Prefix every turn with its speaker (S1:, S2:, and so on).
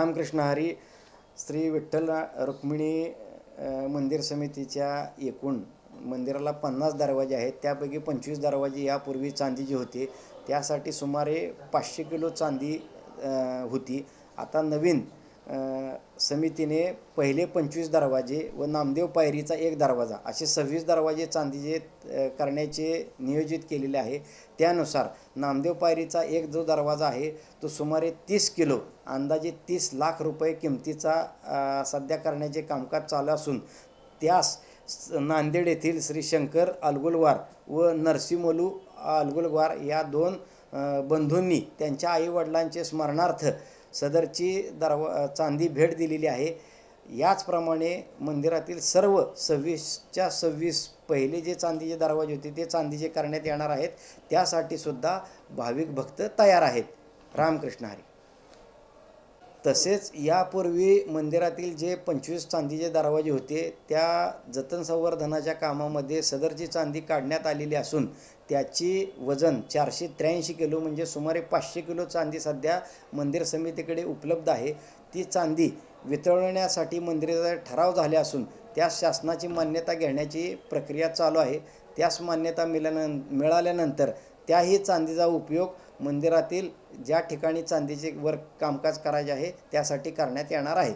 S1: रामकृष्ण हरी. श्री विठ्ठल रुक्मिणी मंदिर समितीच्या एकूण मंदिराला 50 दरवाजे आहेत. त्यापैकी 25 दरवाजे यापूर्वी चांदीचे होते. त्यासाठी सुमारे 500 किलो चांदी होती. आता नवीन समितीने पहिले 25 दरवाजे व नामदेव पायरीचा एक दरवाजा असे 26 दरवाजे चांदीचे करण्याचे नियोजित केलेले आहे. त्यानुसार नामदेव पायरीचा एक जो दरवाजा आहे तो सुमारे 30 किलो अंदाजे 30 लाख रुपये किमतीचा सध्या करण्याचे कामकाज चालू असून त्यास नांदेड येथील श्री शंकर अलगुलवार व नरसिंहमलू अलगुलवार या दोन बंधूंनी त्यांच्या आईवडिलांचे स्मरणार्थ सदरची चांदी भेट दिलेली आहे. याचप्रमाणे मंदिरातील सर्व 26च्या 26 पहिले जे चांदीचे दरवाजे होते ते चांदीचे करण्यात येणार आहेत. त्यासाठी सुद्धा भाविक भक्त तयार आहेत. रामकृष्ण हरी. तसेच यापूर्वी मंदिरातील जे 25 चांदीचे दरवाजे होते त्या जतन संवर्धनाच्या कामामध्ये सदरची चांदी काढण्यात आलेली असून त्याची वजन 483 किलो म्हणजे सुमारे 500 किलो चांदी सध्या मंदिर समितीकडे उपलब्ध आहे. ती चांदी वितळवण्यासाठी मंदिराचा ठराव झाले असून त्यास शासनाची मान्यता घेण्याची प्रक्रिया चालू आहे. त्यास मान्यता मिळाल्यानंतर त्याही चांदीचा उपयोग मंदिरातील ज्या ठिकाणी चांदीचे वर कामकाज करायचे आहे त्यासाठी करण्यात येणार आहे.